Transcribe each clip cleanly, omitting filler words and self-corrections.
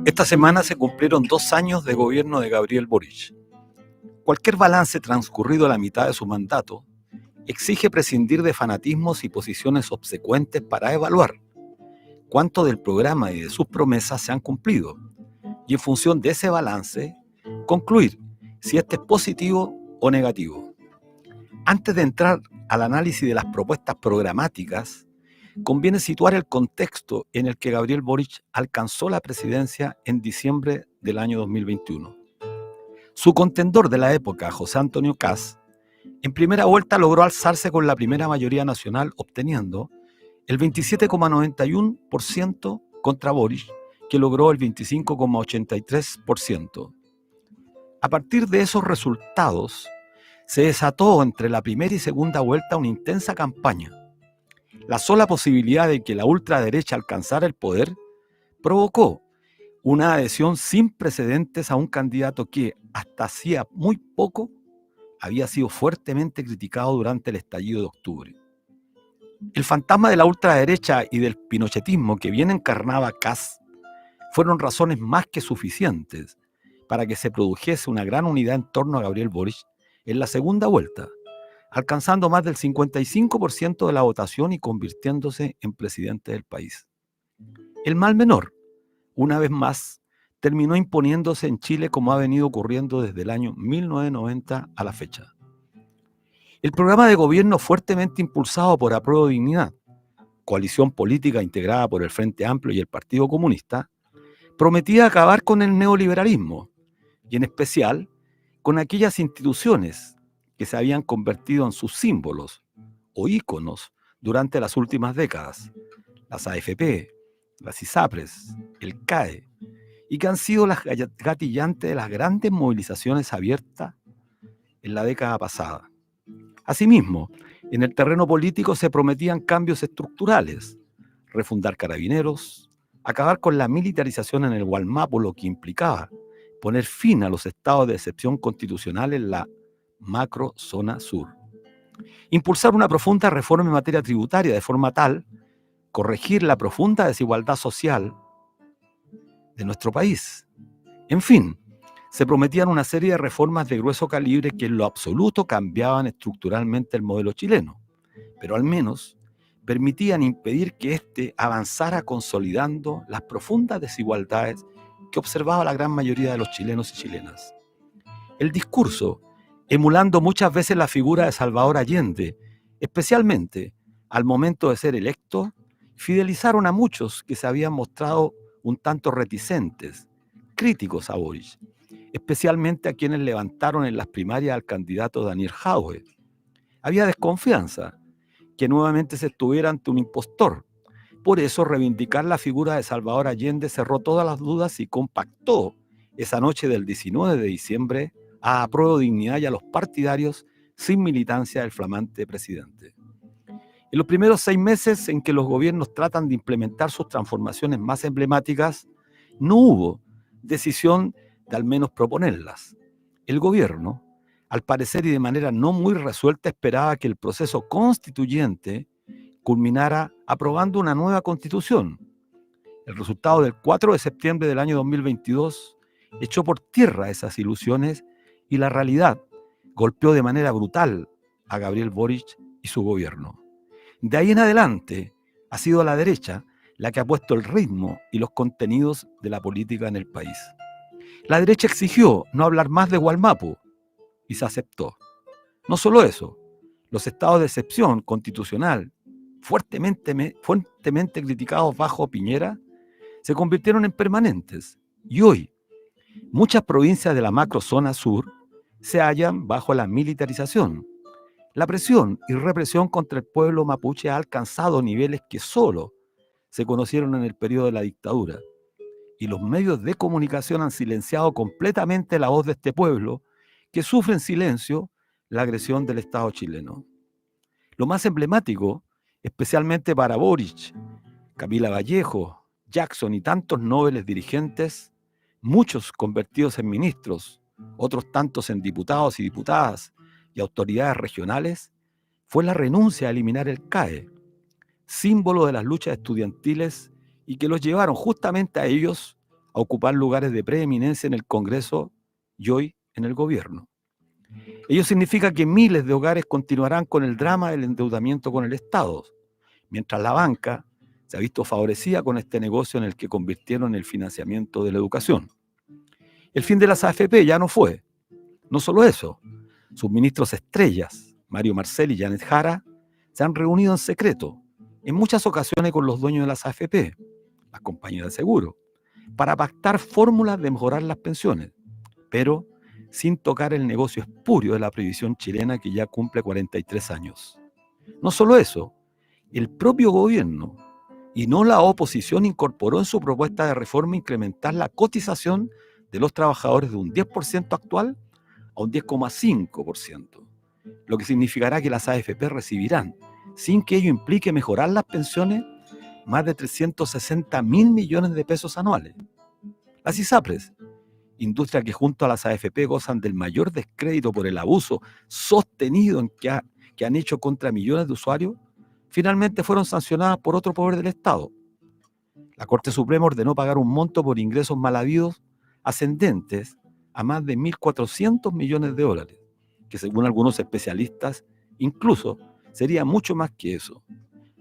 Esta semana se cumplieron 2 años de gobierno de Gabriel Boric. Cualquier balance transcurrido a la mitad de su mandato exige prescindir de fanatismos y posiciones obsecuentes para evaluar cuánto del programa y de sus promesas se han cumplido, y en función de ese balance, concluir si este es positivo o negativo. Antes de entrar al análisis de las propuestas programáticas, conviene situar el contexto en el que Gabriel Boric alcanzó la presidencia en diciembre del año 2021. Su contendor de la época, José Antonio Kast, en primera vuelta logró alzarse con la primera mayoría nacional, obteniendo el 27,91% contra Boric, que logró el 25,83%. A partir de esos resultados, se desató entre la primera y segunda vuelta una intensa campaña. La sola posibilidad de que la ultraderecha alcanzara el poder provocó una adhesión sin precedentes a un candidato que, hasta hacía muy poco, había sido fuertemente criticado durante el estallido de octubre. El fantasma de la ultraderecha y del pinochetismo que bien encarnaba Kast fueron razones más que suficientes para que se produjese una gran unidad en torno a Gabriel Boric en la segunda vuelta, alcanzando más del 55% de la votación y convirtiéndose en presidente del país. El mal menor, una vez más, terminó imponiéndose en Chile como ha venido ocurriendo desde el año 1990 a la fecha. El programa de gobierno fuertemente impulsado por Apruebo Dignidad, coalición política integrada por el Frente Amplio y el Partido Comunista, prometía acabar con el neoliberalismo y en especial con aquellas instituciones que se habían convertido en sus símbolos o íconos durante las últimas décadas, las AFP, las ISAPRES, el CAE, y que han sido las gatillantes de las grandes movilizaciones abiertas en la década pasada. Asimismo, en el terreno político se prometían cambios estructurales, refundar Carabineros, acabar con la militarización en el Gualmapu, lo que implicaba poner fin a los estados de excepción constitucional en la macro zona sur. Impulsar una profunda reforma en materia tributaria de forma tal, corregir la profunda desigualdad social de nuestro país. En fin, se prometían una serie de reformas de grueso calibre que en lo absoluto cambiaban estructuralmente el modelo chileno, pero al menos permitían impedir que éste avanzara consolidando las profundas desigualdades que observaba la gran mayoría de los chilenos y chilenas. El discurso, emulando muchas veces la figura de Salvador Allende, especialmente al momento de ser electo, fidelizaron a muchos que se habían mostrado un tanto reticentes, críticos a Boric, especialmente a quienes levantaron en las primarias al candidato Daniel Jadwe. Había desconfianza que nuevamente se estuviera ante un impostor. Por eso reivindicar la figura de Salvador Allende cerró todas las dudas y compactó esa noche del 19 de diciembre a Apruebo Dignidad y a los partidarios sin militancia del flamante presidente. En los primeros 6 meses en que los gobiernos tratan de implementar sus transformaciones más emblemáticas, no hubo decisión de al menos proponerlas. El gobierno, al parecer y de manera no muy resuelta, esperaba que el proceso constituyente culminara aprobando una nueva constitución. El resultado del 4 de septiembre del año 2022 echó por tierra esas ilusiones y la realidad golpeó de manera brutal a Gabriel Boric y su gobierno. De ahí en adelante ha sido la derecha la que ha puesto el ritmo y los contenidos de la política en el país. La derecha exigió no hablar más de Gualmapu y se aceptó. No solo eso, los estados de excepción constitucional fuertemente criticados bajo Piñera se convirtieron en permanentes y hoy muchas provincias de la macrozona sur se hallan bajo la militarización. La presión y represión contra el pueblo mapuche ha alcanzado niveles que solo se conocieron en el periodo de la dictadura y los medios de comunicación han silenciado completamente la voz de este pueblo que sufre en silencio la agresión del Estado chileno. Lo más emblemático, especialmente para Boric, Camila Vallejo, Jackson y tantos nobles dirigentes, muchos convertidos en ministros, otros tantos en diputados y diputadas y autoridades regionales, fue la renuncia a eliminar el CAE. símbolo de las luchas estudiantiles y que los llevaron justamente a ellos a ocupar lugares de preeminencia en el Congreso y hoy en el gobierno. Ello significa que miles de hogares continuarán con el drama del endeudamiento con el Estado, mientras la banca se ha visto favorecida con este negocio en el que convirtieron el financiamiento de la educación. El fin de las AFP ya no fue. No solo eso, sus ministros estrellas, Mario Marcel y Janet Jara, se han reunido en secreto, en muchas ocasiones con los dueños de las AFP, las compañías de seguro, para pactar fórmulas de mejorar las pensiones, pero sin tocar el negocio espurio de la previsión chilena que ya cumple 43 años. No solo eso, el propio gobierno y no la oposición incorporó en su propuesta de reforma incrementar la cotización de los trabajadores de un 10% actual a un 10,5%, lo que significará que las AFP recibirán, sin que ello implique mejorar las pensiones, más de 360.000 millones de pesos anuales. Las ISAPRES, industria que junto a las AFP gozan del mayor descrédito por el abuso sostenido que han hecho contra millones de usuarios, finalmente fueron sancionadas por otro poder del Estado. La Corte Suprema ordenó pagar un monto por ingresos mal habidos ascendentes a más de 1.400 millones de dólares, que según algunos especialistas incluso sería mucho más que eso.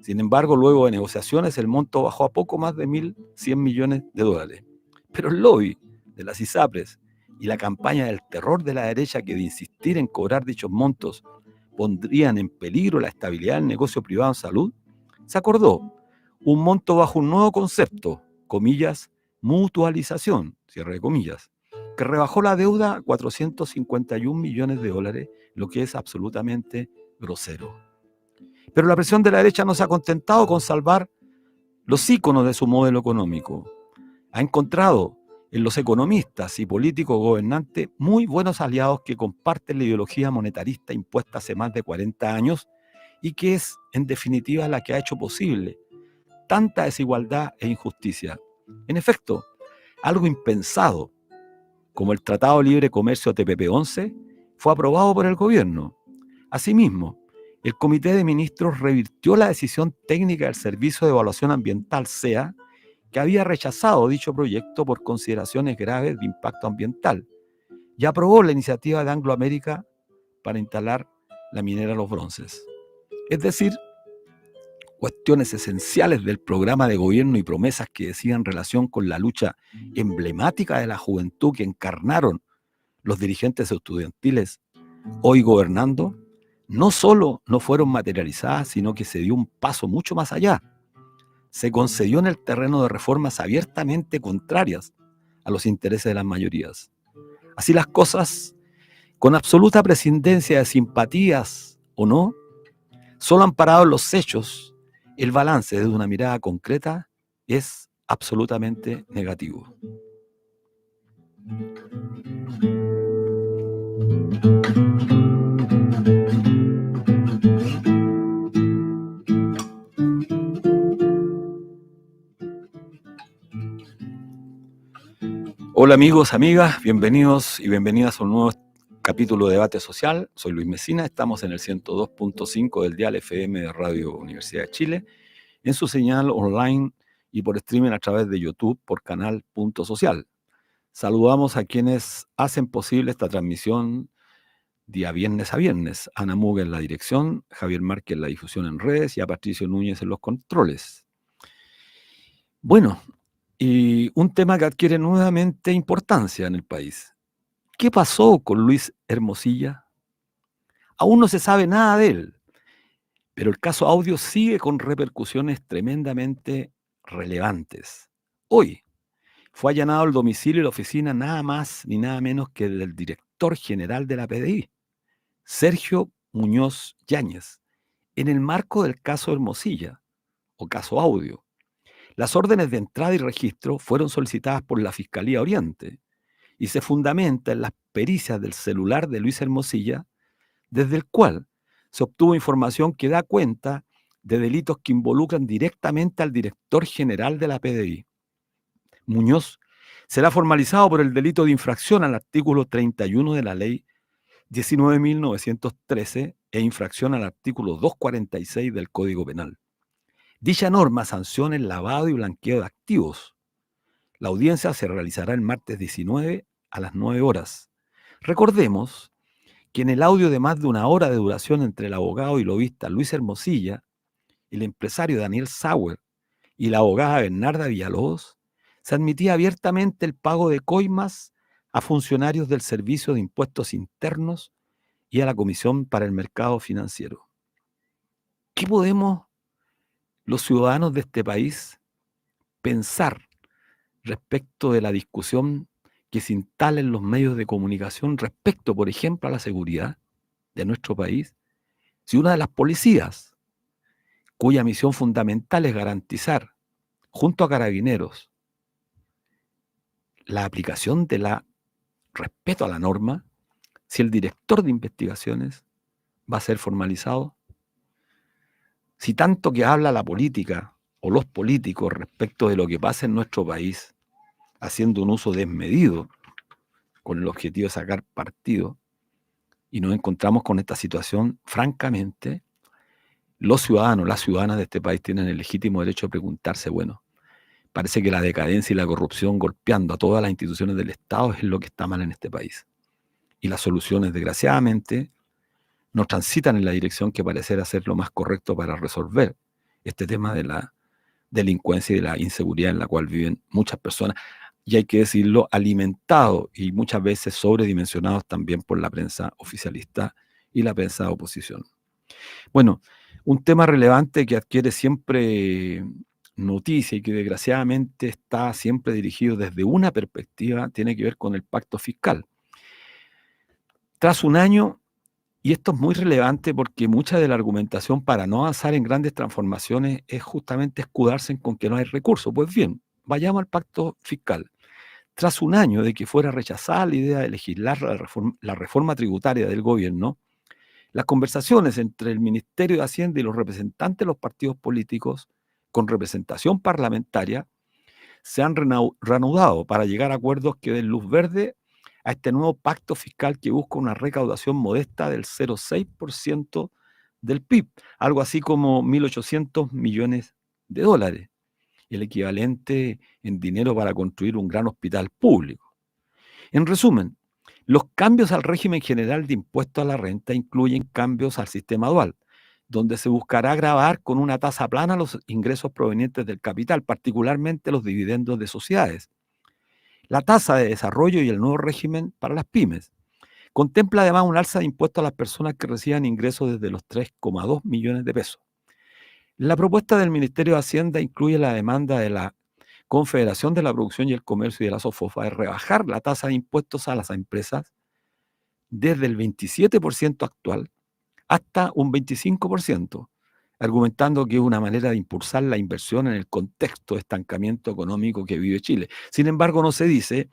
Sin embargo, luego de negociaciones, el monto bajó a poco más de 1.100 millones de dólares. Pero el lobby de las ISAPRES y la campaña del terror de la derecha que de insistir en cobrar dichos montos pondrían en peligro la estabilidad del negocio privado en salud, se acordó un monto bajo un nuevo concepto, comillas, mutualización, cierre de comillas, que rebajó la deuda a 451 millones de dólares, lo que es absolutamente grosero. Pero la presión de la derecha no se ha contentado con salvar los íconos de su modelo económico. Ha encontrado en los economistas y políticos gobernantes muy buenos aliados que comparten la ideología monetarista impuesta hace más de 40 años y que es, en definitiva, la que ha hecho posible tanta desigualdad e injusticia. En efecto, algo impensado, como el Tratado de Libre Comercio TPP-11, fue aprobado por el gobierno. Asimismo, el Comité de Ministros revirtió la decisión técnica del Servicio de Evaluación Ambiental, SEA, que había rechazado dicho proyecto por consideraciones graves de impacto ambiental, y aprobó la iniciativa de Anglo American para instalar la minera Los Bronces. Es decir, cuestiones esenciales del programa de gobierno y promesas que decían relación con la lucha emblemática de la juventud que encarnaron los dirigentes estudiantiles hoy gobernando, no solo no fueron materializadas, sino que se dio un paso mucho más allá. Se concedió en el terreno de reformas abiertamente contrarias a los intereses de las mayorías. Así las cosas, con absoluta prescindencia de simpatías o no, solo amparados en los hechos, el balance desde una mirada concreta es absolutamente negativo. Hola amigos, amigas, bienvenidos y bienvenidas a un nuevo capítulo de Debate Social. Soy Luis Mesina, estamos en el 102.5 del dial FM de Radio Universidad de Chile, en su señal online y por streaming a través de YouTube por canal Punto Social. Saludamos a quienes hacen posible esta transmisión día viernes a viernes. Ana Muga en la dirección, Javier Márquez en la difusión en redes y a Patricio Núñez en los controles. Bueno, y un tema que adquiere nuevamente importancia en el país. ¿Qué pasó con Luis Hermosilla? Aún no se sabe nada de él, pero el caso Audio sigue con repercusiones tremendamente relevantes. Hoy fue allanado el domicilio y la oficina nada más ni nada menos que del director general de la PDI, Sergio Muñoz Yáñez, en el marco del caso Hermosilla o caso Audio. Las órdenes de entrada y registro fueron solicitadas por la Fiscalía Oriente y se fundamenta en las pericias del celular de Luis Hermosilla, desde el cual se obtuvo información que da cuenta de delitos que involucran directamente al director general de la PDI. Muñoz será formalizado por el delito de infracción al artículo 31 de la Ley 19.913 e infracción al artículo 246 del Código Penal. Dicha norma sanciona el lavado y blanqueo de activos. La audiencia se realizará el martes 19 a las 9 horas. Recordemos que en el audio de más de una hora de duración entre el abogado y lobista Luis Hermosilla, el empresario Daniel Sauer y la abogada Bernarda Villalobos, se admitía abiertamente el pago de coimas a funcionarios del Servicio de Impuestos Internos y a la Comisión para el Mercado Financiero. ¿Qué podemos los ciudadanos de este país pensar respecto de la discusión que se instala en los medios de comunicación respecto, por ejemplo, a la seguridad de nuestro país? Si una de las policías, cuya misión fundamental es garantizar, junto a Carabineros, la aplicación de la respeto a la norma, si el director de investigaciones va a ser formalizado, si tanto que habla la política o los políticos respecto de lo que pasa en nuestro país, haciendo un uso desmedido con el objetivo de sacar partido, y nos encontramos con esta situación, francamente, los ciudadanos, las ciudadanas de este país tienen el legítimo derecho de preguntarse, bueno, parece que la decadencia y la corrupción golpeando a todas las instituciones del Estado es lo que está mal en este país. Y las soluciones, desgraciadamente, no transitan en la dirección que pareciera ser lo más correcto para resolver este tema de la delincuencia y de la inseguridad en la cual viven muchas personas, y hay que decirlo, alimentados y muchas veces sobredimensionados también por la prensa oficialista y la prensa de oposición. Bueno, un tema relevante que adquiere siempre noticia y que desgraciadamente está siempre dirigido desde una perspectiva tiene que ver con el pacto fiscal. Tras un año, y esto es muy relevante porque mucha de la argumentación para no avanzar en grandes transformaciones es justamente escudarse con que no hay recursos. Pues bien, vayamos al pacto fiscal. Tras un año de que fuera rechazada la idea de legislar la reforma tributaria del gobierno, las conversaciones entre el Ministerio de Hacienda y los representantes de los partidos políticos con representación parlamentaria se han reanudado para llegar a acuerdos que den luz verde a este nuevo pacto fiscal que busca una recaudación modesta del 0,6% del PIB, algo así como 1.800 millones de dólares, el equivalente en dinero para construir un gran hospital público. En resumen, los cambios al régimen general de impuesto a la renta incluyen cambios al sistema dual, donde se buscará gravar con una tasa plana los ingresos provenientes del capital, particularmente los dividendos de sociedades. La tasa de desarrollo y el nuevo régimen para las pymes. Contempla además un alza de impuestos a las personas que reciban ingresos desde los 3,2 millones de pesos. La propuesta del Ministerio de Hacienda incluye la demanda de la Confederación de la Producción y el Comercio y de la SOFOFA de rebajar la tasa de impuestos a las empresas desde el 27% actual hasta un 25%, argumentando que es una manera de impulsar la inversión en el contexto de estancamiento económico que vive Chile. Sin embargo, no se dice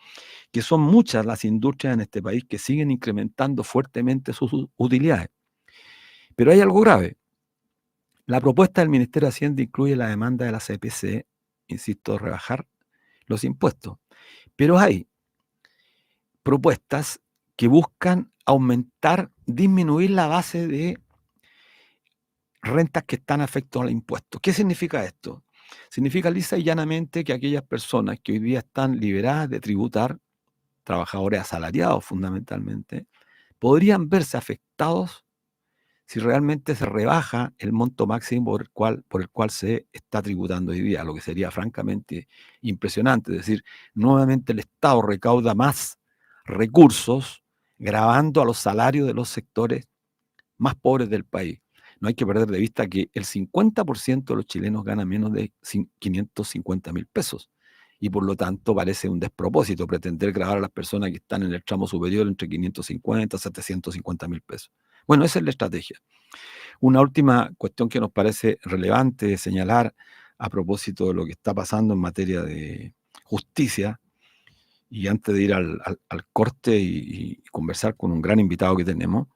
que son muchas las industrias en este país que siguen incrementando fuertemente sus utilidades. Pero hay algo grave. La propuesta del Ministerio de Hacienda incluye la demanda de la CPC, insisto, de rebajar los impuestos. Pero hay propuestas que buscan aumentar, disminuir la base de rentas que están afectadas al impuesto. ¿Qué significa esto? Significa lisa y llanamente que aquellas personas que hoy día están liberadas de tributar, trabajadores asalariados fundamentalmente, podrían verse afectados si realmente se rebaja el monto máximo por el cual se está tributando hoy día, lo que sería francamente impresionante. Es decir, nuevamente el Estado recauda más recursos gravando a los salarios de los sectores más pobres del país. No hay que perder de vista que el 50% de los chilenos gana menos de 550.000 pesos. Y por lo tanto parece un despropósito pretender grabar a las personas que están en el tramo superior entre 550 y 750.000 pesos. Bueno, esa es la estrategia. Una última cuestión que nos parece relevante señalar a propósito de lo que está pasando en materia de justicia, y antes de ir al corte y conversar con un gran invitado que tenemos,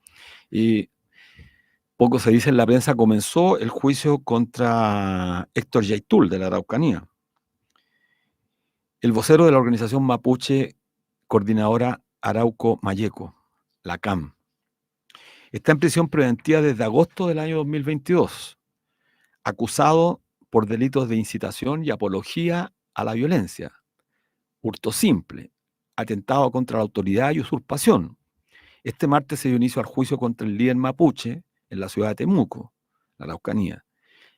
poco se dice en la prensa, comenzó el juicio contra Héctor Yaitul de la Araucanía. El vocero de la organización mapuche coordinadora Arauco Mayeco, la CAM. Está en prisión preventiva desde agosto del año 2022, acusado por delitos de incitación y apología a la violencia, hurto simple, atentado contra la autoridad y usurpación. Este martes se dio inicio al juicio contra el líder mapuche en la ciudad de Temuco, la Araucanía,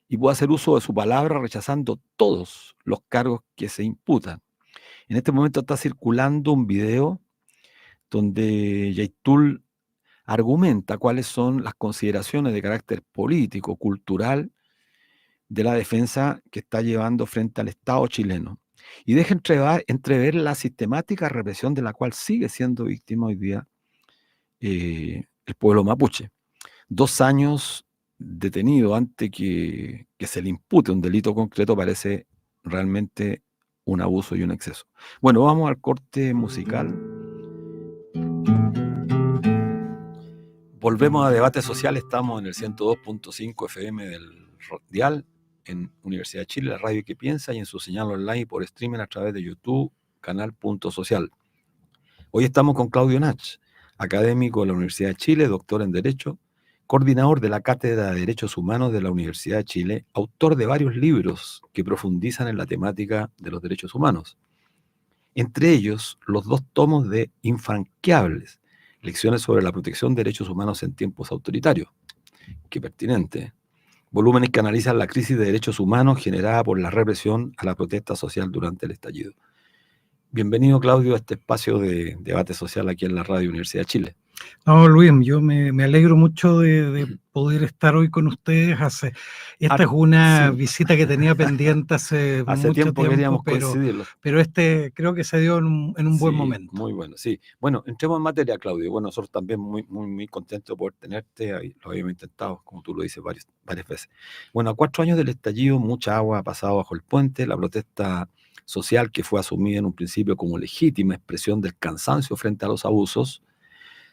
y pudo hacer uso de su palabra rechazando todos los cargos que se imputan. En este momento está circulando un video donde Yaitul argumenta cuáles son las consideraciones de carácter político, cultural, de la defensa que está llevando frente al Estado chileno. Y deja entrever la sistemática represión de la cual sigue siendo víctima hoy día el pueblo mapuche. 2 años detenido antes que se le impute un delito concreto parece realmente un abuso y un exceso. Bueno, vamos al corte musical. Volvemos a Debate Social, estamos en el 102.5 FM del dial en Universidad de Chile, la radio que piensa, y en su señal online por streaming a través de YouTube, canal Punto Social. Hoy estamos con Claudio Nach, académico de la Universidad de Chile, doctor en Derecho, coordinador de la Cátedra de Derechos Humanos de la Universidad de Chile, autor de varios libros que profundizan en la temática de los derechos humanos. Entre ellos, los 2 tomos de Infranqueables, Lecciones sobre la protección de derechos humanos en tiempos autoritarios. Qué pertinente. Volúmenes que analizan la crisis de derechos humanos generada por la represión a la protesta social durante el estallido. Bienvenido, Claudio, a este espacio de debate social aquí en la Radio Universidad de Chile. No, Luis, yo me alegro mucho de poder estar hoy con ustedes. Esta es una visita que tenía pendiente hace mucho tiempo, queríamos coincidirlo. pero creo que se dio en un buen momento. Muy bueno, sí. Bueno, entremos en materia, Claudio. Bueno, nosotros también muy contentos de poder tenerte. Lo habíamos intentado, como tú lo dices, varias veces. Bueno, a 4 años del estallido, mucha agua ha pasado bajo el puente. La protesta social, que fue asumida en un principio como legítima expresión del cansancio frente a los abusos,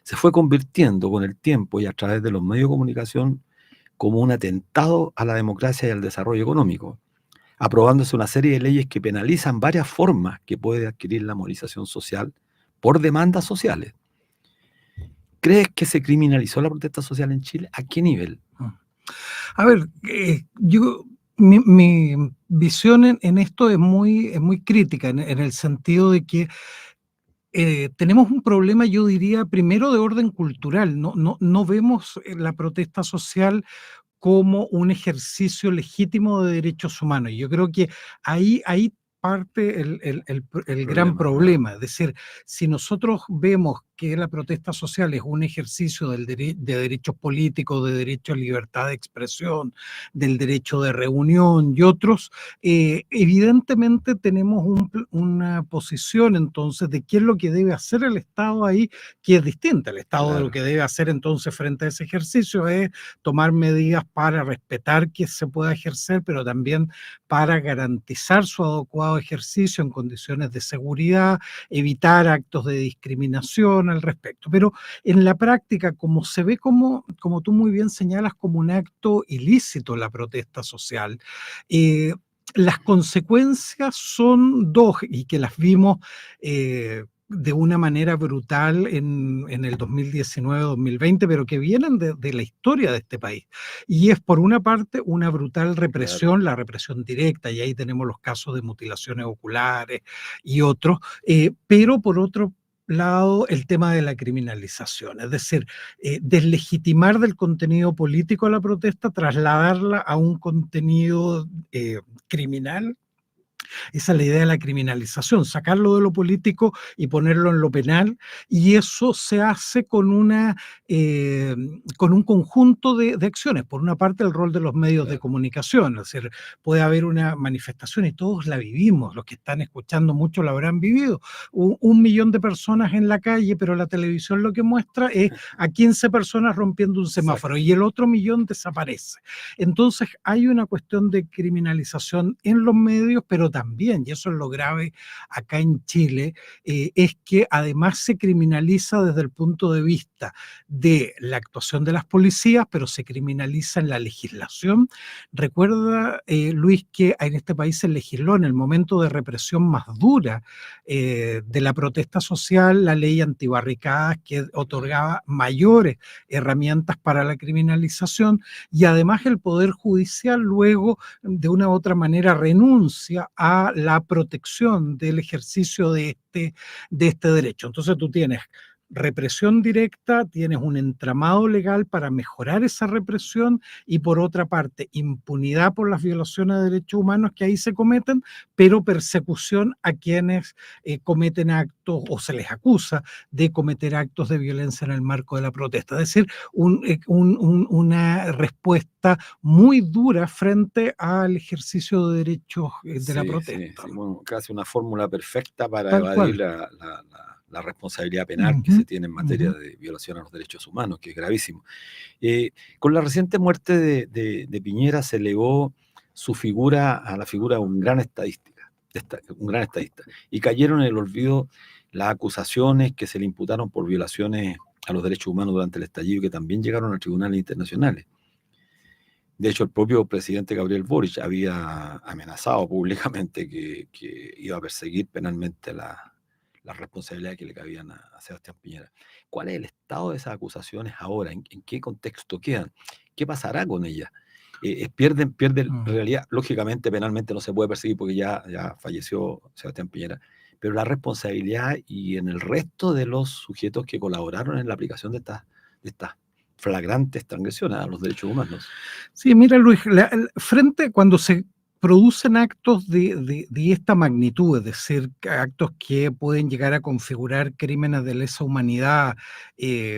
se fue convirtiendo con el tiempo y a través de los medios de comunicación como un atentado a la democracia y al desarrollo económico, aprobándose una serie de leyes que penalizan varias formas que puede adquirir la movilización social por demandas sociales. ¿Crees que se criminalizó la protesta social en Chile? ¿A qué nivel? A ver, mi visión en esto es muy crítica, en el sentido de que tenemos un problema, yo diría, primero de orden cultural. No vemos la protesta social como un ejercicio legítimo de derechos humanos. Yo creo que ahí parte el gran problema. Es decir, si nosotros vemos que la protesta social es un ejercicio de derechos políticos, de derecho a libertad de expresión, del derecho de reunión y otros, evidentemente tenemos una posición entonces de qué es lo que debe hacer el Estado ahí, que es distinta. El Estado Claro. de lo que debe hacer entonces frente a ese ejercicio es tomar medidas para respetar que se pueda ejercer, pero también para garantizar su adecuado ejercicio en condiciones de seguridad, evitar actos de discriminación al respecto. Pero en la práctica, como se ve como tú muy bien señalas, como un acto ilícito la protesta social, las consecuencias son 2 y que las vimos de una manera brutal en el 2019-2020, pero que vienen de la historia de este país. Y es, por una parte, una brutal represión, claro, la represión directa, y ahí tenemos los casos de mutilaciones oculares y otros, pero por otro lado, el tema de la criminalización, es decir, deslegitimar del contenido político a la protesta, trasladarla a un contenido criminal. Esa es la idea de la criminalización, sacarlo de lo político y ponerlo en lo penal, y eso se hace con un conjunto de acciones. Por una parte, el rol de los medios de comunicación, es decir, puede haber una manifestación y todos la vivimos, los que están escuchando mucho la habrán vivido, 1 millón de personas en la calle, pero la televisión lo que muestra es a 15 personas rompiendo un semáforo. Exacto. Y el otro millón desaparece. Entonces hay una cuestión de criminalización en los medios, pero también también, y eso es lo grave acá en Chile, es que además se criminaliza desde el punto de vista de la actuación de las policías, pero se criminaliza en la legislación. Recuerda, Luis, que en este país se legisló en el momento de represión más dura de la protesta social, la ley antibarricadas, que otorgaba mayores herramientas para la criminalización, y además el Poder Judicial luego de una u otra manera renuncia a la protección del ejercicio de este derecho. Entonces tú tienes represión directa, tienes un entramado legal para mejorar esa represión y por otra parte impunidad por las violaciones de derechos humanos que ahí se cometen, pero persecución a quienes cometen actos o se les acusa de cometer actos de violencia en el marco de la protesta. Es decir, una respuesta muy dura frente al ejercicio de derechos de la protesta. Sí, bueno, casi una fórmula perfecta para Tal evadir cual. la responsabilidad penal que se tiene en materia Ujú. de violación a los derechos humanos, que es gravísimo. Con la reciente muerte de Piñera se elevó su figura a la figura de un gran estadista, y cayeron en el olvido las acusaciones que se le imputaron por violaciones a los derechos humanos durante el estallido, que también llegaron a tribunales internacionales. De hecho, el propio presidente Gabriel Boric había amenazado públicamente que iba a perseguir penalmente las responsabilidades que le cabían a Sebastián Piñera. ¿Cuál es el estado de esas acusaciones ahora? ¿En qué contexto quedan? ¿Qué pasará con ellas? Pierden realidad. Lógicamente, penalmente no se puede perseguir porque ya falleció Sebastián Piñera, pero la responsabilidad y en el resto de los sujetos que colaboraron en la aplicación de estas flagrantes transgresiones a los derechos humanos. Sí, mira, Luis, frente cuando se producen actos de esta magnitud, es decir, actos que pueden llegar a configurar crímenes de lesa humanidad,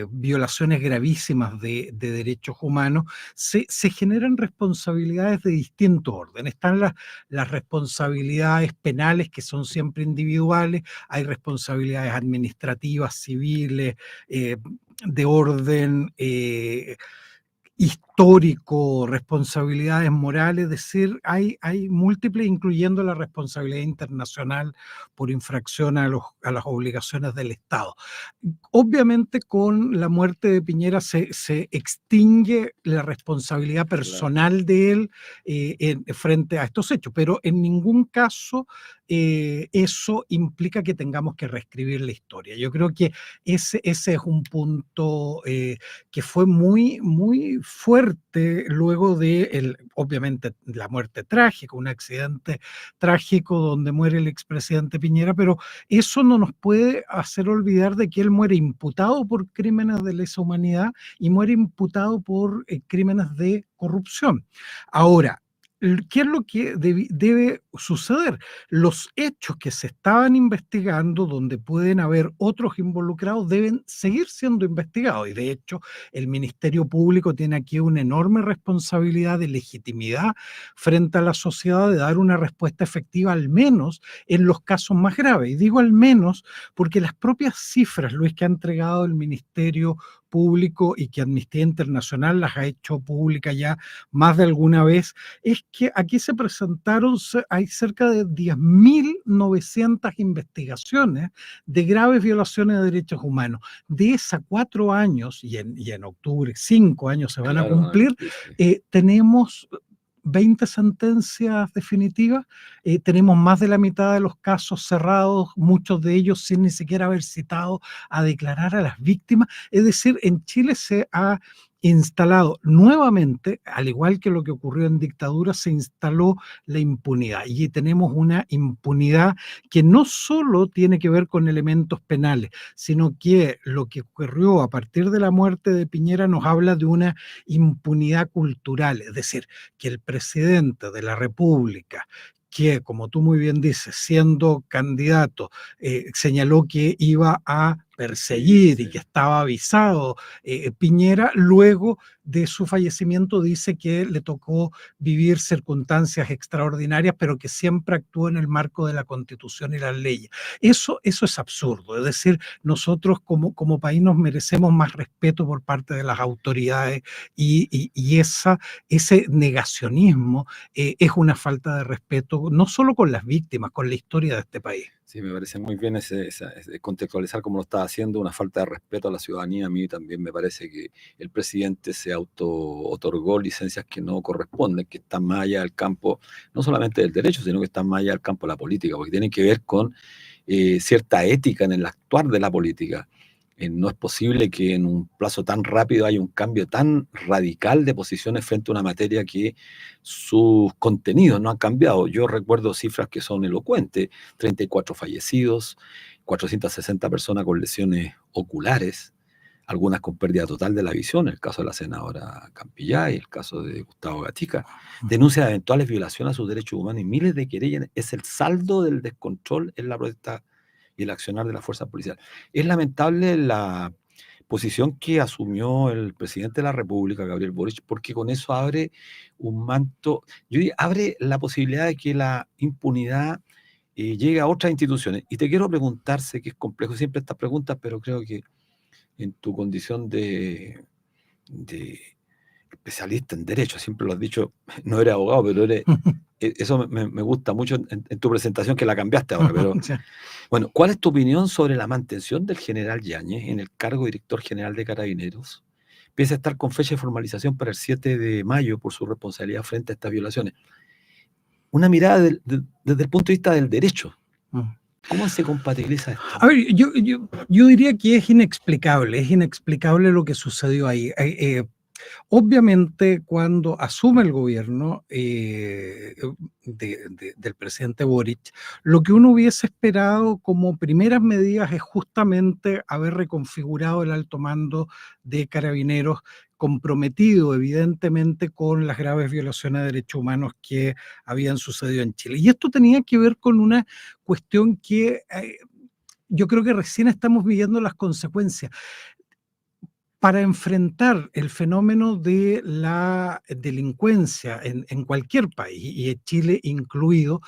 violaciones gravísimas de derechos humanos, se generan responsabilidades de distinto orden. Están las responsabilidades penales, que son siempre individuales, hay responsabilidades administrativas, civiles, de orden histórico, responsabilidades morales, es decir, hay múltiples, incluyendo la responsabilidad internacional por infracción a las obligaciones del Estado. Obviamente con la muerte de Piñera se extingue la responsabilidad personal de él frente a estos hechos, pero en ningún caso eso implica que tengamos que reescribir la historia. Yo creo que ese es un punto que fue muy, muy fuerte luego de, obviamente, la muerte trágica, un accidente trágico donde muere el expresidente Piñera, pero eso no nos puede hacer olvidar de que él muere imputado por crímenes de lesa humanidad y muere imputado por crímenes de corrupción. Ahora, ¿qué es lo que debe suceder? Los hechos que se estaban investigando, donde pueden haber otros involucrados, deben seguir siendo investigados. Y de hecho, el Ministerio Público tiene aquí una enorme responsabilidad de legitimidad frente a la sociedad, de dar una respuesta efectiva, al menos en los casos más graves. Y digo al menos porque las propias cifras, Luis, que ha entregado el Ministerio Público y que Amnistía Internacional las ha hecho públicas ya más de alguna vez, es que aquí se presentaron, hay cerca de 10.900 investigaciones de graves violaciones de derechos humanos. De esas 4 años, y en octubre 5 años se van a cumplir, tenemos 20 sentencias definitivas, tenemos más de la mitad de los casos cerrados, muchos de ellos sin ni siquiera haber citado a declarar a las víctimas. Es decir, en Chile se ha instalado nuevamente, al igual que lo que ocurrió en dictadura, se instaló la impunidad. Y tenemos una impunidad que no solo tiene que ver con elementos penales, sino que lo que ocurrió a partir de la muerte de Piñera nos habla de una impunidad cultural, es decir, que el presidente de la República, que, como tú muy bien dices, siendo candidato, señaló que iba a perseguir y sí. que estaba avisado. Piñera, luego de su fallecimiento, dice que le tocó vivir circunstancias extraordinarias, pero que siempre actuó en el marco de la Constitución y las leyes. Eso es absurdo. Es decir, nosotros como país nos merecemos más respeto por parte de las autoridades y ese negacionismo es una falta de respeto, no solo con las víctimas, con la historia de este país. Sí, me parece muy bien ese contextualizar como lo está haciendo, una falta de respeto a la ciudadanía. A mí también me parece que el presidente se auto-otorgó licencias que no corresponden, que están más allá del campo, no solamente del derecho, sino que están más allá del campo de la política, porque tienen que ver con cierta ética en el actuar de la política. No es posible que en un plazo tan rápido haya un cambio tan radical de posiciones frente a una materia que sus contenidos no han cambiado. Yo recuerdo cifras que son elocuentes: 34 fallecidos, 460 personas con lesiones oculares, algunas con pérdida total de la visión, el caso de la senadora Campillay, el caso de Gustavo Gatica, denuncia de eventuales violaciones a sus derechos humanos y miles de querellas. Es el saldo del descontrol en la protesta y el accionar de la fuerza policial. Es lamentable la posición que asumió el presidente de la República, Gabriel Boric, porque con eso abre un manto, yo diría, abre la posibilidad de que la impunidad llegue a otras instituciones. Y te quiero preguntar, sé que es complejo siempre estas preguntas, pero creo que en tu condición de especialista en derecho, siempre lo has dicho, no eres abogado, pero eso me gusta mucho en tu presentación, que la cambiaste ahora, pero Sí. bueno, ¿cuál es tu opinión sobre la mantención del general Yáñez en el cargo de director general de Carabineros? Pese a estar con fecha de formalización para el 7 de mayo por su responsabilidad frente a estas violaciones. Una mirada desde el punto de vista del derecho. ¿Cómo se compatibiliza esto? A ver, yo diría que es inexplicable lo que sucedió ahí. Obviamente, cuando asume el gobierno del presidente Boric, lo que uno hubiese esperado como primeras medidas es justamente haber reconfigurado el alto mando de Carabineros, comprometido evidentemente con las graves violaciones de derechos humanos que habían sucedido en Chile. Y esto tenía que ver con una cuestión que yo creo que recién estamos viviendo las consecuencias. Para enfrentar el fenómeno de la delincuencia en cualquier país, y en Chile incluido,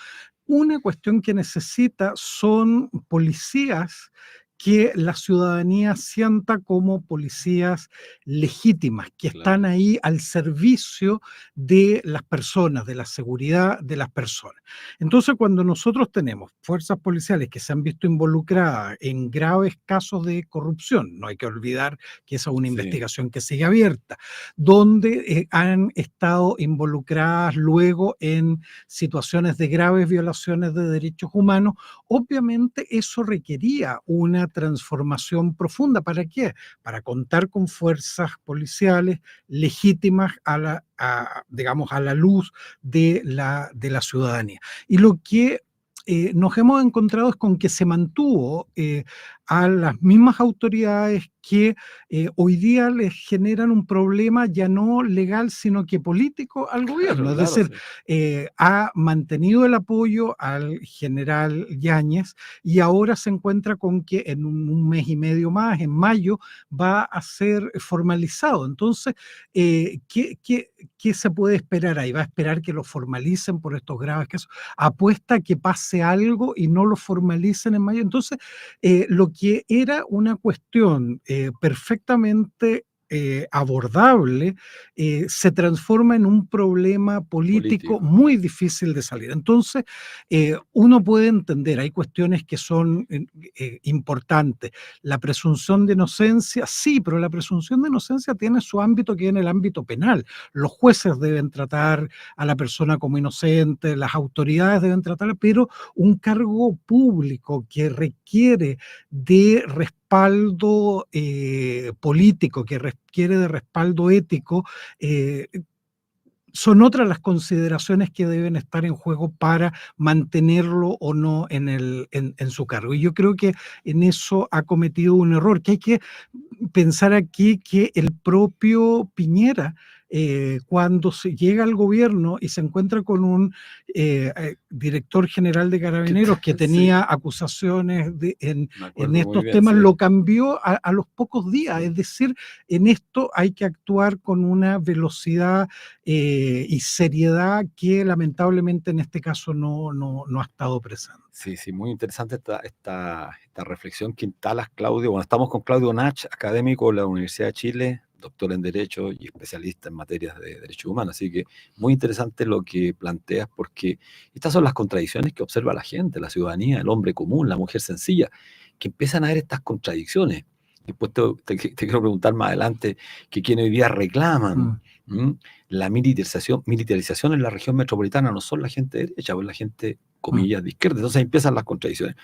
una cuestión que necesita son policías que la ciudadanía sienta como policías legítimas, que están Claro. ahí al servicio de las personas, de la seguridad de las personas. Entonces, cuando nosotros tenemos fuerzas policiales que se han visto involucradas en graves casos de corrupción, no hay que olvidar que esa es una Sí. investigación que sigue abierta, donde han estado involucradas luego en situaciones de graves violaciones de derechos humanos, obviamente eso requería una transformación profunda. ¿Para qué? Para contar con fuerzas policiales legítimas digamos, a la luz de la ciudadanía. Y lo que nos hemos encontrado es con que se mantuvo a las mismas autoridades que hoy día les generan un problema ya no legal, sino que político al gobierno. Es Claro, decir, sí. ha mantenido el apoyo al general Yáñez y ahora se encuentra con que en un mes y medio más, en mayo, va a ser formalizado. Entonces, ¿qué se puede esperar ahí? ¿Va a esperar que lo formalicen por estos graves casos? ¿Apuesta a que pase algo y no lo formalicen en mayo? Entonces, lo que era una cuestión perfectamente abordable, se transforma en un problema político muy difícil de salir. Entonces, uno puede entender, hay cuestiones que son importantes. La presunción de inocencia, sí, pero la presunción de inocencia tiene su ámbito que es en el ámbito penal. Los jueces deben tratar a la persona como inocente, las autoridades deben tratarla, pero un cargo público que requiere de respaldo político, que requiere de respaldo ético, son otras las consideraciones que deben estar en juego para mantenerlo o no en su cargo. Y yo creo que en eso ha cometido un error, que hay que pensar aquí que el propio Piñera cuando se llega al gobierno y se encuentra con un director general de Carabineros que tenía acusaciones en estos temas, lo cambió a los pocos días. Es decir, en esto hay que actuar con una velocidad y seriedad que lamentablemente en este caso no ha estado presente. Sí, sí, muy interesante esta reflexión que instalas, Claudio. Bueno, estamos con Claudio Nach, académico de la Universidad de Chile, doctor en Derecho y especialista en materias de derechos humanos. Así que muy interesante lo que planteas, porque estas son las contradicciones que observa la gente, la ciudadanía, el hombre común, la mujer sencilla, que empiezan a ver estas contradicciones. Después te quiero preguntar más adelante que quienes hoy día reclaman la militarización en la región metropolitana no son la gente de derecha, pues la gente, comillas, de izquierda. Entonces ahí empiezan las contradicciones.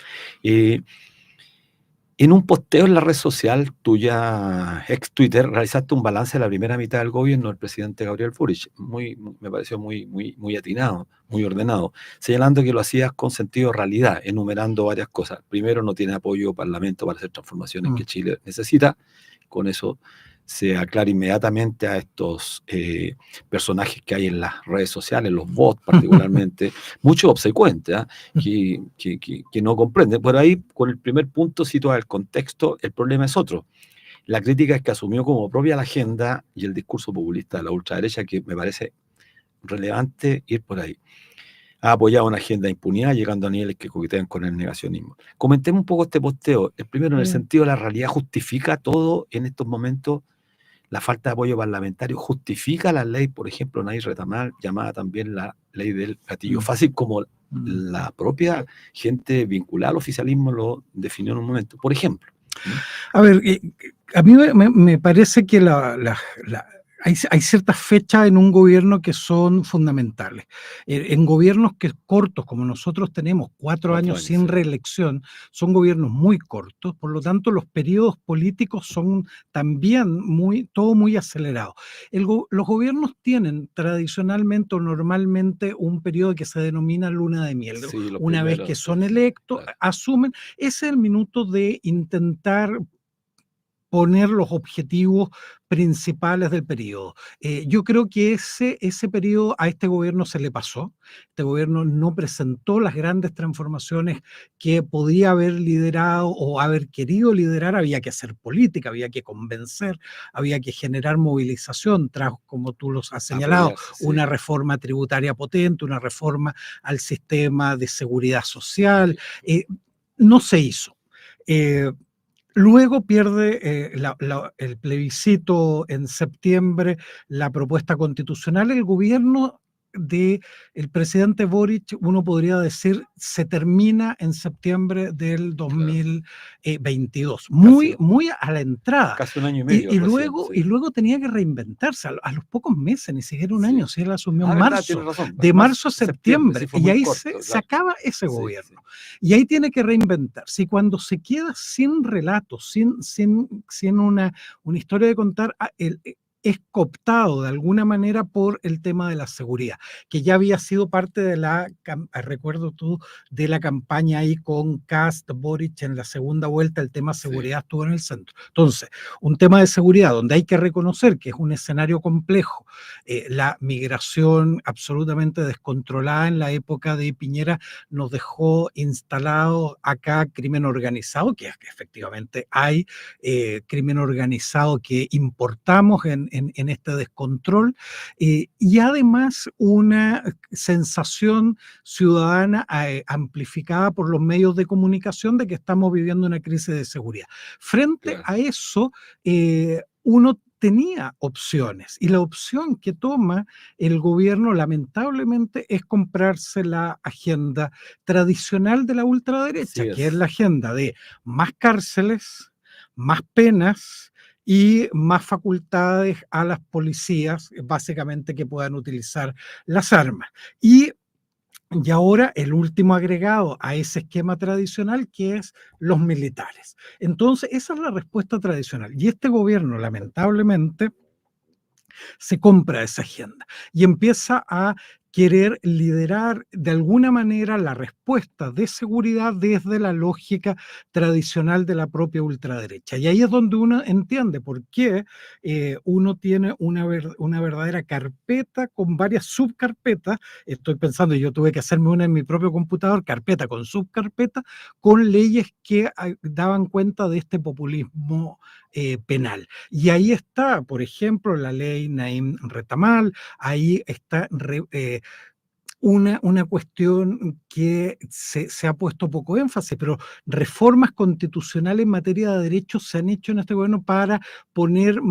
En un posteo en la red social tuya, ex Twitter, realizaste un balance de la primera mitad del gobierno del presidente Gabriel Boric. Me pareció muy atinado, muy ordenado, señalando que lo hacías con sentido de realidad, enumerando varias cosas. Primero, no tiene apoyo parlamento para hacer transformaciones que Chile necesita. Con eso se aclara inmediatamente a estos personajes que hay en las redes sociales, los bots particularmente, muchos obsecuentes, que no comprenden. Por ahí, con el primer punto, cito el contexto, el problema es otro. La crítica es que asumió como propia la agenda y el discurso populista de la ultraderecha, que me parece relevante ir por ahí. Ha apoyado una agenda de impunidad, llegando a niveles que coquetean con el negacionismo. Comentemos un poco este posteo. El primero, en el sentido de la realidad, ¿justifica todo en estos momentos? La falta de apoyo parlamentario justifica la ley, por ejemplo, Nair Retamal, llamada también la ley del gatillo fácil, como la propia gente vinculada al oficialismo lo definió en un momento. Por ejemplo. A ver, a mí me parece que hay ciertas fechas en un gobierno que son fundamentales. En gobiernos que cortos, como nosotros tenemos, 4 años sin reelección, son gobiernos muy cortos, por lo tanto los periodos políticos son también todo muy acelerado. Los gobiernos tienen tradicionalmente o normalmente un periodo que se denomina luna de miel. Sí, una vez que son electos, asumen, ese es el minuto de intentar poner los objetivos principales del periodo. Yo creo que ese periodo a este gobierno se le pasó. Este gobierno no presentó las grandes transformaciones que podía haber liderado o haber querido liderar. Había que hacer política, había que convencer, había que generar movilización, tras, como tú los has señalado, una reforma tributaria potente, una reforma al sistema de seguridad social. No se hizo. Luego pierde el plebiscito en septiembre, la propuesta constitucional. El gobierno del presidente Boric, uno podría decir, se termina en septiembre del 2022. Muy a la entrada. Casi un año y medio. Y luego tenía que reinventarse a los pocos meses, ni siquiera un año. Si él asumió en marzo, de marzo a septiembre. Y ahí se acaba ese gobierno. Y ahí tiene que reinventarse. Y cuando se queda sin relatos, sin una historia de contar, es cooptado de alguna manera por el tema de la seguridad, que ya había sido parte de recuerdo tú, de la campaña ahí con Kast, Boric en la segunda vuelta, el tema seguridad estuvo en el centro. Entonces, un tema de seguridad donde hay que reconocer que es un escenario complejo, la migración absolutamente descontrolada en la época de Piñera nos dejó instalados acá crimen organizado, que efectivamente hay crimen organizado que importamos en este descontrol, y además una sensación ciudadana amplificada por los medios de comunicación de que estamos viviendo una crisis de seguridad. Frente a eso, uno tenía opciones, y la opción que toma el gobierno lamentablemente es comprarse la agenda tradicional de la ultraderecha, que es la agenda de más cárceles, más penas y más facultades a las policías, básicamente, que puedan utilizar las armas. Y ahora el último agregado a ese esquema tradicional, que es los militares. Entonces, esa es la respuesta tradicional. Y este gobierno, lamentablemente, se compra esa agenda y empieza a querer liderar de alguna manera la respuesta de seguridad desde la lógica tradicional de la propia ultraderecha. Y ahí es donde uno entiende por qué uno tiene una verdadera carpeta con varias subcarpetas. Estoy pensando, yo tuve que hacerme una en mi propio computador, carpeta con subcarpeta, con leyes que daban cuenta de este populismo penal. Y ahí está, por ejemplo, la ley Naim Retamal, ahí está una cuestión que se ha puesto poco énfasis, pero reformas constitucionales en materia de derechos se han hecho en este gobierno para poner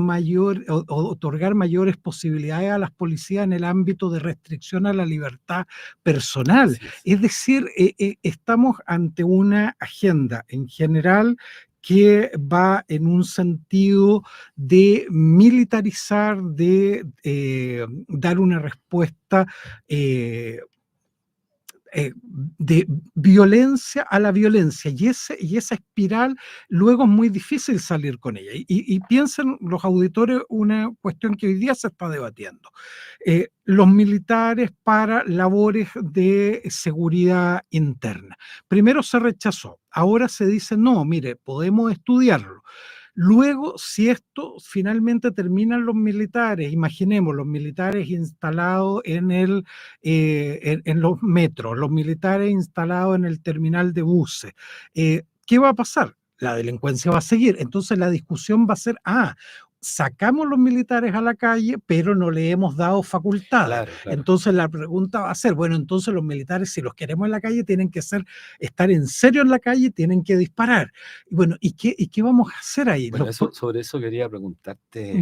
otorgar mayores posibilidades a las policías en el ámbito de restricción a la libertad personal. Es decir, estamos ante una agenda en general que va en un sentido de militarizar, de dar una respuesta de violencia a la violencia, y esa espiral luego es muy difícil salir con ella. Y piensen los auditores una cuestión que hoy día se está debatiendo. Los militares para labores de seguridad interna. Primero se rechazó, ahora se dice, no, mire, podemos estudiarlo. Luego, si esto finalmente terminan los militares, imaginemos los militares instalados en los metros, los militares instalados en el terminal de buses, ¿qué va a pasar? La delincuencia va a seguir. Entonces la discusión va a ser, sacamos los militares a la calle, pero no le hemos dado facultades. Claro, claro. Entonces la pregunta va a ser, bueno, entonces los militares, si los queremos en la calle, tienen que estar en serio en la calle, tienen que disparar. Y bueno, ¿y qué vamos a hacer ahí? Bueno, sobre eso quería preguntarte,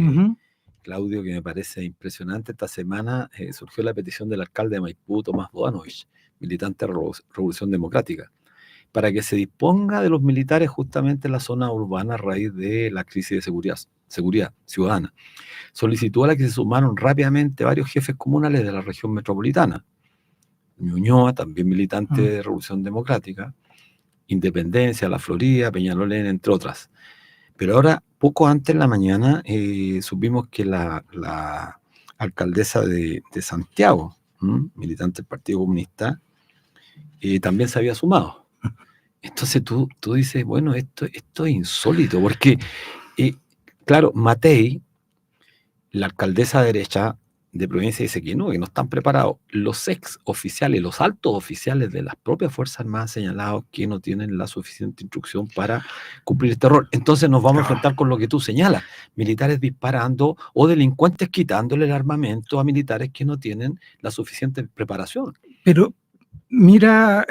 Claudio, que me parece impresionante. Esta semana surgió la petición del alcalde de Maipú, Tomás Bodanovich, militante de Revolución Democrática, para que se disponga de los militares justamente en la zona urbana a raíz de la crisis de seguridad ciudadana. Solicitó a la que se sumaron rápidamente varios jefes comunales de la región metropolitana. Ñuñoa, también militante de Revolución Democrática, Independencia, La Florida, Peñalolén, entre otras. Pero ahora, poco antes en la mañana, supimos que la alcaldesa de Santiago, militante del Partido Comunista, también se había sumado. Entonces tú dices, bueno, esto es insólito, porque, claro, Matei, la alcaldesa derecha de Providencia, dice que no están preparados. Los ex oficiales, los altos oficiales de las propias Fuerzas Armadas han señalado que no tienen la suficiente instrucción para cumplir este rol. Entonces nos vamos a enfrentar con lo que tú señalas, militares disparando o delincuentes quitándole el armamento a militares que no tienen la suficiente preparación. Pero mira,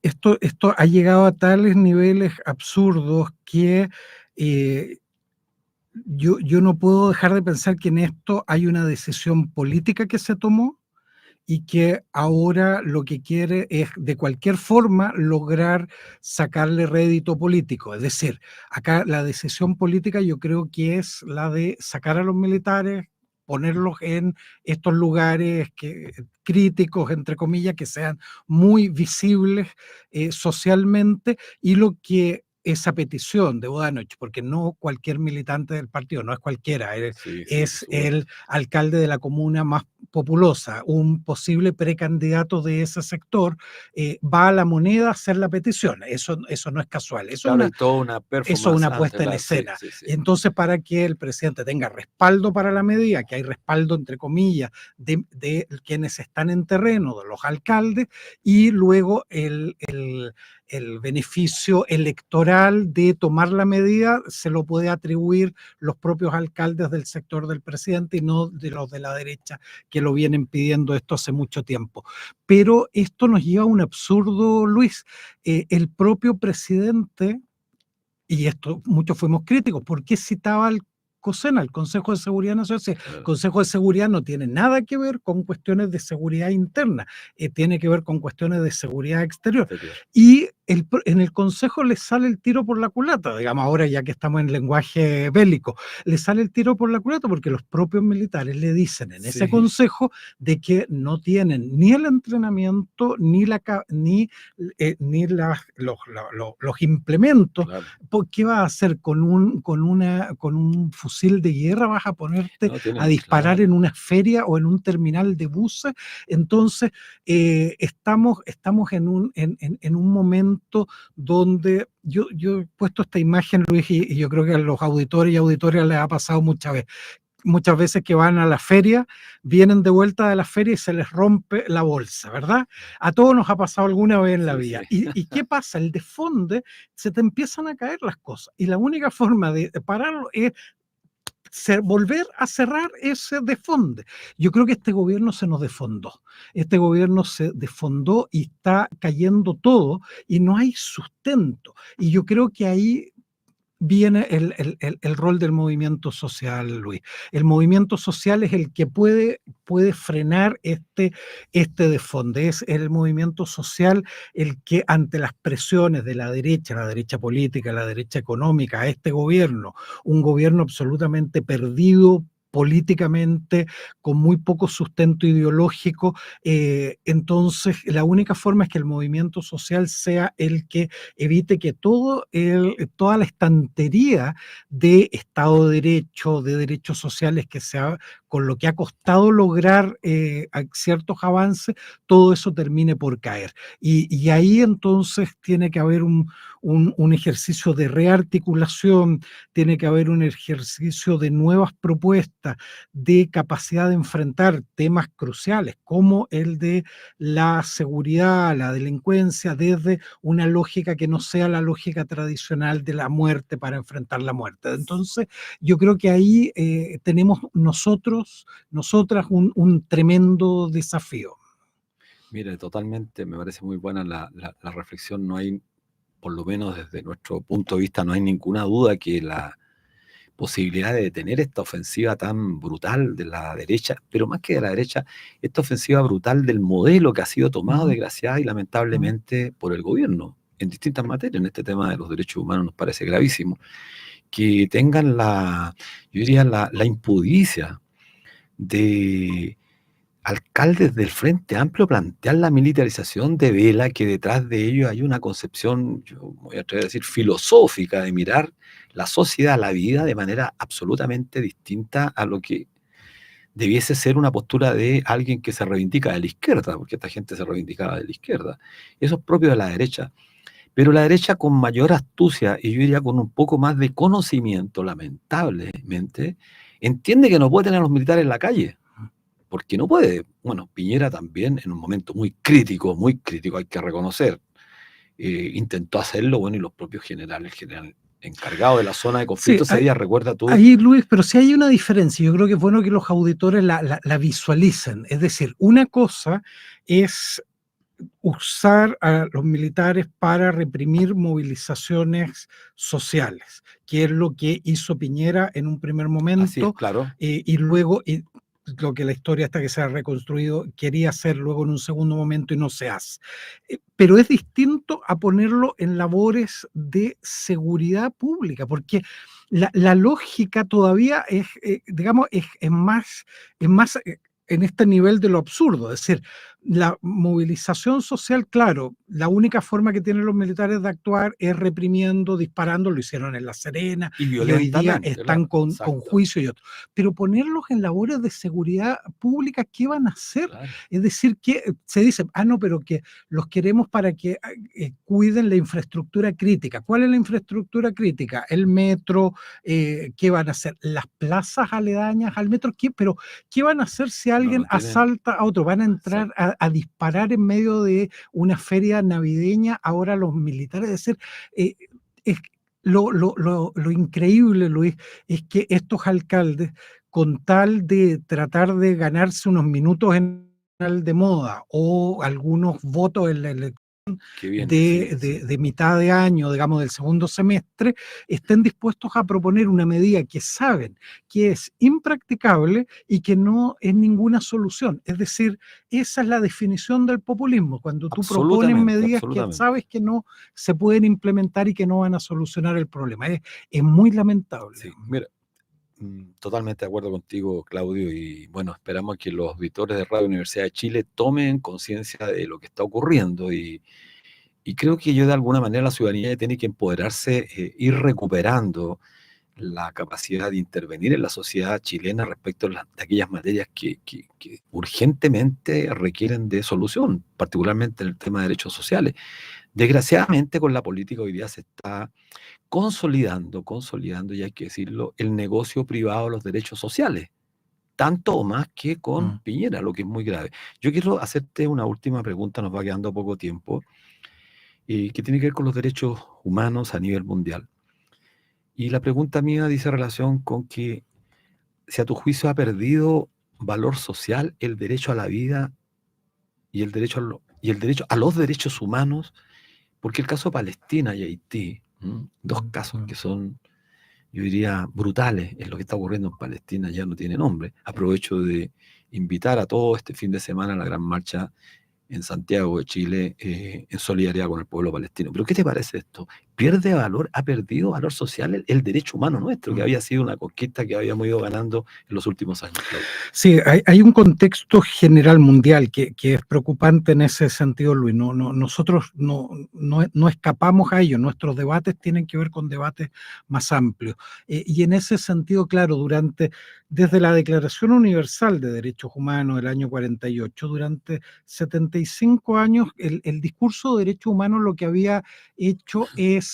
esto ha llegado a tales niveles absurdos que yo no puedo dejar de pensar que en esto hay una decisión política que se tomó y que ahora lo que quiere es de cualquier forma lograr sacarle rédito político. Es decir, acá la decisión política yo creo que es la de sacar a los militares, ponerlos en estos lugares críticos, entre comillas, que sean muy visibles socialmente, y lo que esa petición de Bodanovich, porque no cualquier militante del partido, no es cualquiera, es el alcalde de la comuna más populosa, un posible precandidato de ese sector, va a La Moneda a hacer la petición. Eso no es casual, eso es una puesta en escena. Entonces, para que el presidente tenga respaldo para la medida, que hay respaldo, entre comillas, de quienes están en terreno, de los alcaldes, y luego el beneficio electoral de tomar la medida se lo puede atribuir los propios alcaldes del sector del presidente y no de los de la derecha, que lo vienen pidiendo esto hace mucho tiempo. Pero esto nos lleva a un absurdo, Luis. El propio presidente, y esto muchos fuimos críticos, ¿por qué citaba al COSENA, el Consejo de Seguridad Nacional? El Consejo de Seguridad no tiene nada que ver con cuestiones de seguridad interna, tiene que ver con cuestiones de seguridad exterior. Y en el Consejo les sale el tiro por la culata, digamos, ahora ya que estamos en lenguaje bélico, les sale el tiro por la culata porque los propios militares le dicen en ese Sí, Consejo de que no tienen ni el entrenamiento ni los implementos. claro. ¿Qué vas a hacer con un fusil de guerra? ¿Vas a ponerte No a tienen, disparar claro. en una feria o en un terminal de buses? Entonces, estamos en un momento donde yo he puesto esta imagen, Luis, y yo creo que a los auditores y auditoras les ha pasado muchas veces que van a la feria, vienen de vuelta de la feria y se les rompe la bolsa, ¿verdad? A todos nos ha pasado alguna vez en la Sí, vida. sí. ¿Y qué pasa? El desfonde, se te empiezan a caer las cosas. Y la única forma de pararlo es volver a cerrar ese desfonde. Yo creo que este gobierno se nos desfondó. Este gobierno se desfondó y está cayendo todo y no hay sustento. Y yo creo que ahí viene el rol del movimiento social, Luis. El movimiento social es el que puede frenar este desfonde. Es el movimiento social el que ante las presiones de la derecha política, la derecha económica, a este gobierno, un gobierno absolutamente perdido políticamente, con muy poco sustento ideológico, entonces la única forma es que el movimiento social sea el que evite que toda la estantería de Estado de Derecho, de derechos sociales con lo que ha costado lograr ciertos avances, todo eso termine por caer. Y ahí entonces tiene que haber un ejercicio de rearticulación, tiene que haber un ejercicio de nuevas propuestas, de capacidad de enfrentar temas cruciales como el de la seguridad, la delincuencia, desde una lógica que no sea la lógica tradicional de la muerte para enfrentar la muerte. Entonces, yo creo que ahí tenemos nosotras un tremendo desafío. Mire, totalmente, me parece muy buena la reflexión. No hay, por lo menos desde nuestro punto de vista, no hay ninguna duda que la posibilidad de detener esta ofensiva tan brutal de la derecha, pero más que de la derecha, esta ofensiva brutal del modelo que ha sido tomado, Ujú, desgraciada y ujú. lamentablemente, por el gobierno en distintas materias. En este tema de los derechos humanos nos parece gravísimo que tengan yo diría, la impudicia de alcaldes del Frente Amplio plantear la militarización de Vela, que detrás de ello hay una concepción, yo voy a atrever a decir, filosófica de mirar la sociedad, la vida de manera absolutamente distinta a lo que debiese ser una postura de alguien que se reivindica de la izquierda, porque esta gente se reivindicaba de la izquierda. Eso es propio de la derecha. Pero la derecha con mayor astucia y yo diría con un poco más de conocimiento, lamentablemente, entiende que no puede tener a los militares en la calle, porque no puede. Bueno, Piñera también en un momento muy crítico, hay que reconocer, intentó hacerlo, bueno, y los propios generales, el general encargado de la zona de Sí, conflicto ese día, recuerda tú, ahí, Luis, pero sí hay una diferencia. Yo creo que es bueno que los auditores la visualicen. Es decir, una cosa es usar a los militares para reprimir movilizaciones sociales, que es lo que hizo Piñera en un primer así es, momento, claro, y luego lo que la historia hasta que se ha reconstruido quería hacer luego en un segundo momento y no se hace. Pero es distinto a ponerlo en labores de seguridad pública, porque la lógica todavía es, digamos, es más en este nivel de lo absurdo. Es decir, la movilización social, claro, la única forma que tienen los militares de actuar es reprimiendo, disparando, lo hicieron en La Serena y y hoy día violentamente, están claro, con exacto, juicio y otro. Pero ponerlos en labores de seguridad pública, ¿qué van a hacer? claro. Es decir, que se dice, no, pero que los queremos para que cuiden la infraestructura crítica. ¿Cuál es la infraestructura crítica? El metro, ¿qué van a hacer? Las plazas aledañas al metro, pero ¿qué van a hacer si No, alguien no tienen, asalta a otro? ¿Van a entrar exacto. a disparar en medio de una feria navideña ahora los militares? Es decir, eh, es, lo increíble, Luis, es que estos alcaldes, con tal de tratar de ganarse unos minutos en el de moda o algunos votos en la elección, qué bien, sí, sí. de mitad de año, digamos, del segundo semestre, estén dispuestos a proponer una medida que saben que es impracticable y que no es ninguna solución. Es decir, esa es la definición del populismo, cuando tú propones Absolutamente, medidas que absolutamente. sabes que no se pueden implementar y que no van a solucionar el problema. Es muy lamentable. Sí, mira, totalmente de acuerdo contigo, Claudio, y bueno, esperamos que los auditores de Radio Universidad de Chile tomen conciencia de lo que está ocurriendo y creo que yo de alguna manera la ciudadanía tiene que empoderarse, ir recuperando la capacidad de intervenir en la sociedad chilena respecto a de aquellas materias que urgentemente requieren de solución, particularmente en el tema de derechos sociales. Desgraciadamente con la política hoy día se está consolidando, y hay que decirlo, el negocio privado de los derechos sociales, tanto o más que con Mm. Piñera, lo que es muy grave. Yo quiero hacerte una última pregunta, nos va quedando poco tiempo, que tiene que ver con los derechos humanos a nivel mundial. Y la pregunta mía dice relación con que si a tu juicio ha perdido valor social el derecho a la vida y el derecho y el derecho a los derechos humanos, porque el caso de Palestina y Haití, dos casos que son, yo diría, brutales en lo que está ocurriendo en Palestina, ya no tiene nombre. Aprovecho de invitar a todo este fin de semana a la gran marcha en Santiago de Chile, en solidaridad con el pueblo palestino. Pero ¿qué te parece esto? ¿Pierde valor, ha perdido valor social el derecho humano nuestro, que Mm. había sido una conquista que habíamos ido ganando en los últimos años, Claudio? Sí, hay un contexto general mundial que es preocupante en ese sentido, Luis. Nosotros no escapamos a ello. Nuestros debates tienen que ver con debates más amplios. Y en ese sentido, claro, desde la Declaración Universal de Derechos Humanos del año 48, durante 75 años, el discurso de derechos humanos lo que había hecho es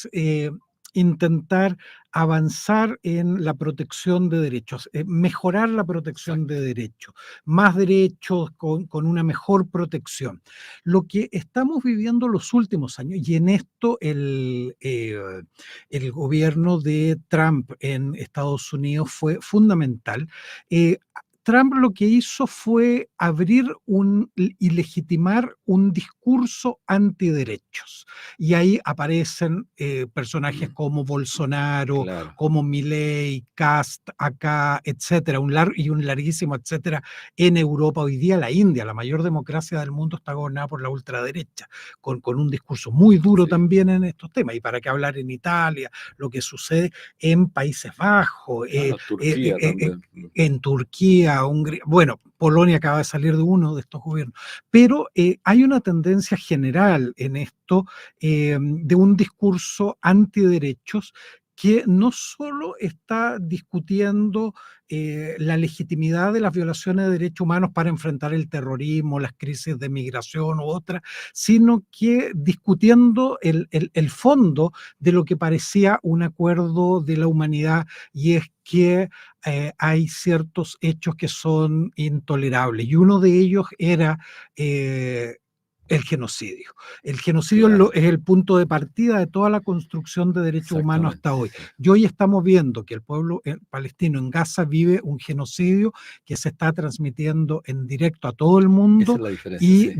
intentar avanzar en la protección de derechos, mejorar la protección de Exacto. derechos, más derechos con una mejor protección. Lo que estamos viviendo los últimos años, y en esto el gobierno de Trump en Estados Unidos fue fundamental. Trump lo que hizo fue abrir y legitimar un discurso antiderechos. Y ahí aparecen personajes como Bolsonaro, Claro. como Milei, Kast, acá, etcétera, y un larguísimo etcétera en Europa. Hoy día la India, la mayor democracia del mundo, está gobernada por la ultraderecha, con un discurso muy duro Sí. también en estos temas. Y para qué hablar en Italia, lo que sucede en Países Bajos, Claro, Turquía también. en Turquía, Hungría, bueno, Polonia acaba de salir de uno de estos gobiernos, pero hay una tendencia general en esto de un discurso antiderechos que no solo está discutiendo la legitimidad de las violaciones de derechos humanos para enfrentar el terrorismo, las crisis de migración u otras, sino que discutiendo el fondo de lo que parecía un acuerdo de la humanidad, y es que hay ciertos hechos que son intolerables. Y uno de ellos era el genocidio. El genocidio Claro, es el punto de partida de toda la construcción de derechos humanos exactamente. hasta hoy. Sí. Y hoy estamos viendo que el pueblo palestino en Gaza vive un genocidio que se está transmitiendo en directo a todo el Esa mundo es la diferencia, y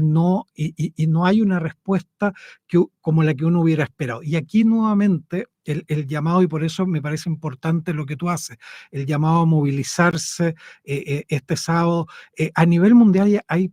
sí. no hay una respuesta como la que uno hubiera esperado. Y aquí nuevamente el llamado, y por eso me parece importante lo que tú haces, el llamado a movilizarse este sábado. A nivel mundial hay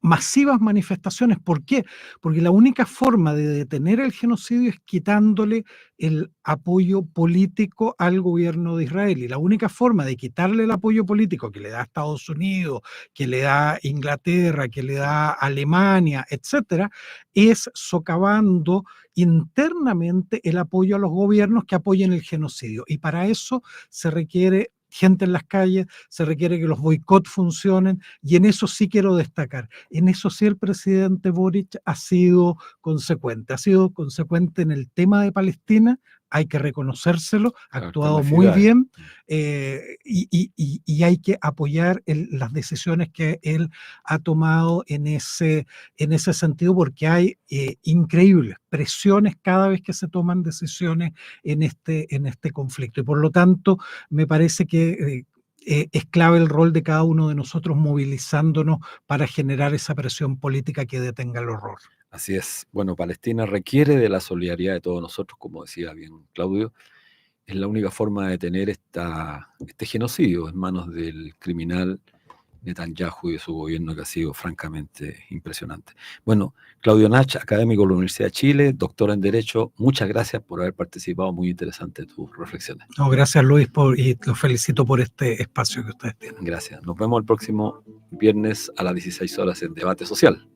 masivas manifestaciones. ¿Por qué? Porque la única forma de detener el genocidio es quitándole el apoyo político al gobierno de Israel. Y la única forma de quitarle el apoyo político que le da Estados Unidos, que le da Inglaterra, que le da Alemania, etcétera, es socavando internamente el apoyo a los gobiernos que apoyen el genocidio. Y para eso se requiere gente en las calles, se requiere que los boicots funcionen, y en eso sí quiero destacar. En eso sí el presidente Boric ha sido consecuente en el tema de Palestina, hay que reconocérselo, ha Claro, el tema actuado de muy Fidel. bien, y hay que apoyar las decisiones que él ha tomado en ese sentido, porque hay increíbles presiones cada vez que se toman decisiones en este conflicto. Y por lo tanto, me parece que es clave el rol de cada uno de nosotros movilizándonos para generar esa presión política que detenga el horror. Así es. Bueno, Palestina requiere de la solidaridad de todos nosotros, como decía bien Claudio. Es la única forma de detener este genocidio en manos del criminal Netanyahu y de su gobierno, que ha sido francamente impresionante. Bueno, Claudio Nach, académico de la Universidad de Chile, doctor en Derecho, muchas gracias por haber participado, muy interesante tus reflexiones. No, gracias Luis y los felicito por este espacio que ustedes tienen. Gracias. Nos vemos el próximo viernes a las 16 horas en Debate Social.